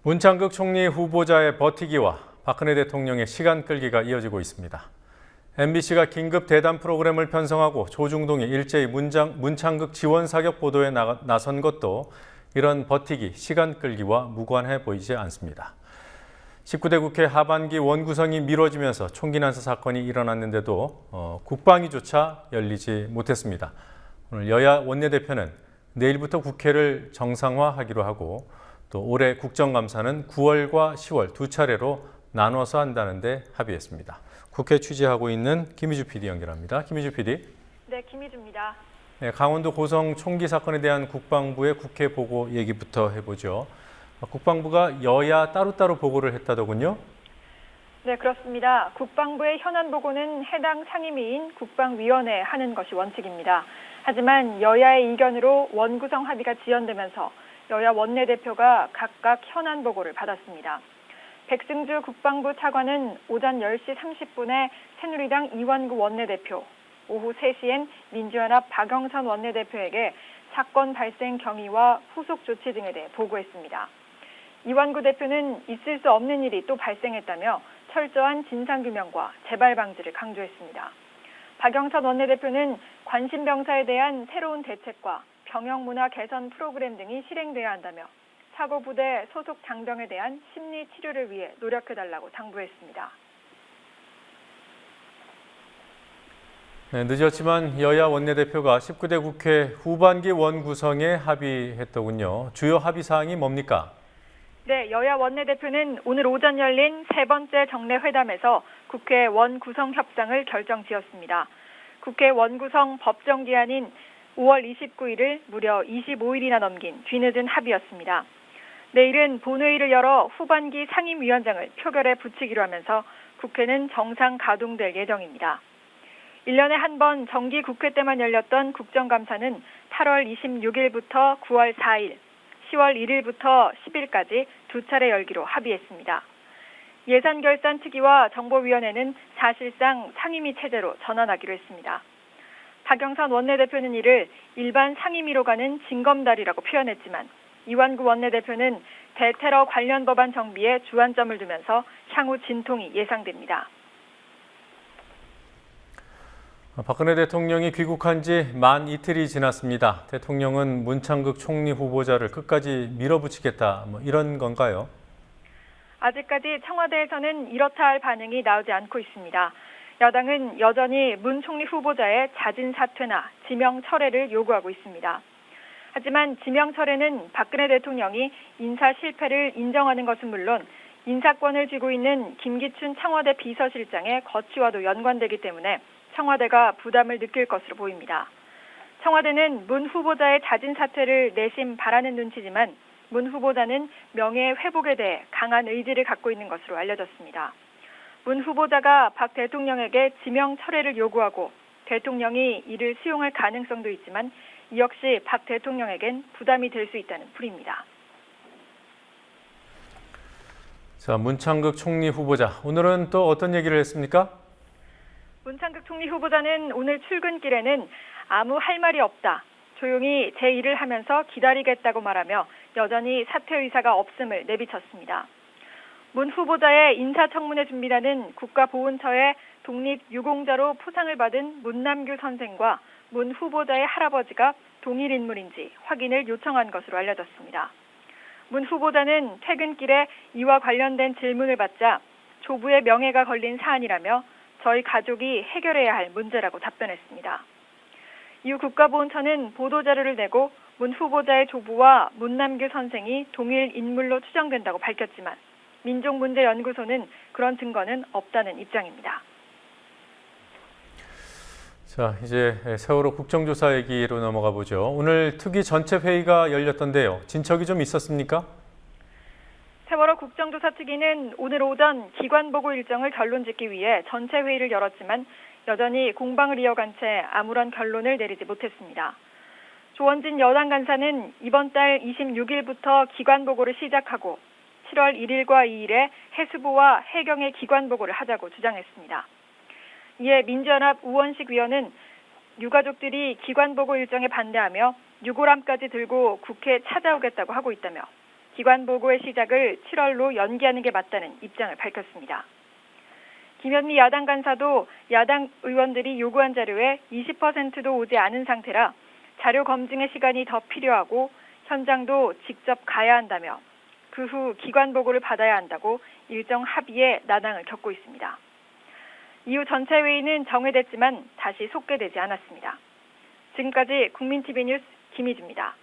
문창극 총리 후보자의 버티기와 박근혜 대통령의 시간 끌기가 이어지고 있습니다. MBC가 긴급 대담 프로그램을 편성하고 조중동이 일제히 문창극 지원 사격 보도에 나선 것도 이런 버티기, 시간 끌기와 무관해 보이지 않습니다. 19대 국회 하반기 원구성이 미뤄지면서 총기 난사 사건이 일어났는데도 국방위조차 열리지 못했습니다. 오늘 여야 원내대표는 내일부터 국회를 정상화하기로 하고 또 올해 국정감사는 9월과 10월 두 차례로 나눠서 한다는 데 합의했습니다. 국회 취재하고 있는 김희주 PD 연결합니다. 김희주 PD. 네, 김희주입니다. 네, 강원도 고성 총기 사건에 대한 국방부의 국회 보고 얘기부터 해보죠. 국방부가 여야 따로따로 보고를 했다더군요. 네, 그렇습니다. 국방부의 현안 보고는 해당 상임위인 국방위원회에 하는 것이 원칙입니다. 하지만 여야의 이견으로 원구성 합의가 지연되면서 여야 원내대표가 각각 현안 보고를 받았습니다. 백승주 국방부 차관은 오전 10시 30분에 새누리당 이완구 원내대표, 오후 3시엔 민주연합 박영선 원내대표에게 사건 발생 경위와 후속 조치 등에 대해 보고했습니다. 이완구 대표는 있을 수 없는 일이 또 발생했다며 철저한 진상규명과 재발 방지를 강조했습니다. 박영선 원내대표는 관심병사에 대한 새로운 대책과 병영문화 개선 프로그램 등이 실행돼야 한다며 사고부대 소속 장병에 대한 심리 치료를 위해 노력해달라고 당부했습니다. 네, 늦었지만 여야 원내대표가 19대 국회 후반기 원구성에 합의했더군요. 주요 합의 사항이 뭡니까? 네, 여야 원내대표는 오늘 오전 열린 세 번째 정례회담에서 국회 원구성 협상을 결정지었습니다. 국회 원구성 법정 기한인 5월 29일을 무려 25일이나 넘긴 뒤늦은 합의였습니다. 내일은 본회의를 열어 후반기 상임위원장을 표결에 붙이기로 하면서 국회는 정상 가동될 예정입니다. 1년에 한 번 정기 국회 때만 열렸던 국정감사는 8월 26일부터 9월 4일, 10월 1일부터 10일까지 두 차례 열기로 합의했습니다. 예산결산특위와 정보위원회는 사실상 상임위 체제로 전환하기로 했습니다. 박영선 원내대표는 이를 일반 상임위로 가는 징검다리라고 표현했지만 이완구 원내대표는 대테러 관련 법안 정비에 주안점을 두면서 향후 진통이 예상됩니다. 박근혜 대통령이 귀국한 지 만 이틀이 지났습니다. 대통령은 문창극 총리 후보자를 끝까지 밀어붙이겠다, 이런 건가요? 아직까지 청와대에서는 이렇다 할 반응이 나오지 않고 있습니다. 여당은 여전히 문 총리 후보자의 자진 사퇴나 지명 철회를 요구하고 있습니다. 하지만 지명 철회는 박근혜 대통령이 인사 실패를 인정하는 것은 물론 인사권을 쥐고 있는 김기춘 청와대 비서실장의 거취와도 연관되기 때문에 청와대가 부담을 느낄 것으로 보입니다. 청와대는 문 후보자의 자진 사퇴를 내심 바라는 눈치지만 문 후보자는 명예 회복에 대해 강한 의지를 갖고 있는 것으로 알려졌습니다. 문 후보자가 박 대통령에게 지명 철회를 요구하고 대통령이 이를 수용할 가능성도 있지만 이 역시 박 대통령에겐 부담이 될 수 있다는 풀이입니다. 자, 문창극 총리 후보자, 오늘은 또 어떤 얘기를 했습니까? 문창극 총리 후보자는 오늘 출근길에는 아무 할 말이 없다, 조용히 제 일을 하면서 기다리겠다고 말하며 여전히 사퇴 의사가 없음을 내비쳤습니다. 문 후보자의 인사청문회 준비라는 국가보훈처의 독립유공자로 포상을 받은 문남규 선생과 문 후보자의 할아버지가 동일 인물인지 확인을 요청한 것으로 알려졌습니다. 문 후보자는 퇴근길에 이와 관련된 질문을 받자 조부의 명예가 걸린 사안이라며 저희 가족이 해결해야 할 문제라고 답변했습니다. 이후 국가보훈처는 보도자료를 내고 문 후보자의 조부와 문남규 선생이 동일 인물로 추정된다고 밝혔지만 민족문제연구소는 그런 증거는 없다는 입장입니다. 자, 이제 세월호 국정조사 얘기로 넘어가 보죠. 오늘 특위 전체 회의가 열렸던데요. 진척이 좀 있었습니까? 세월호 국정조사 특위는 오늘 오전 기관보고 일정을 결론짓기 위해 전체 회의를 열었지만 여전히 공방을 이어간 채 아무런 결론을 내리지 못했습니다. 조원진 여당 간사는 이번 달 26일부터 기관보고를 시작하고 7월 1일과 2일에 해수부와 해경의 기관보고를 하자고 주장했습니다. 이에 민주연합 우원식 위원은 유가족들이 기관보고 일정에 반대하며 유골함까지 들고 국회에 찾아오겠다고 하고 있다며 기관 보고의 시작을 7월로 연기하는 게 맞다는 입장을 밝혔습니다. 김현미 야당 간사도 야당 의원들이 요구한 자료에 20%도 오지 않은 상태라 자료 검증의 시간이 더 필요하고 현장도 직접 가야 한다며 그 후 기관 보고를 받아야 한다고 일정 합의에 난항을 겪고 있습니다. 이후 전체 회의는 정회됐지만 다시 속개되지 않았습니다. 지금까지 국민TV 뉴스 김희주입니다.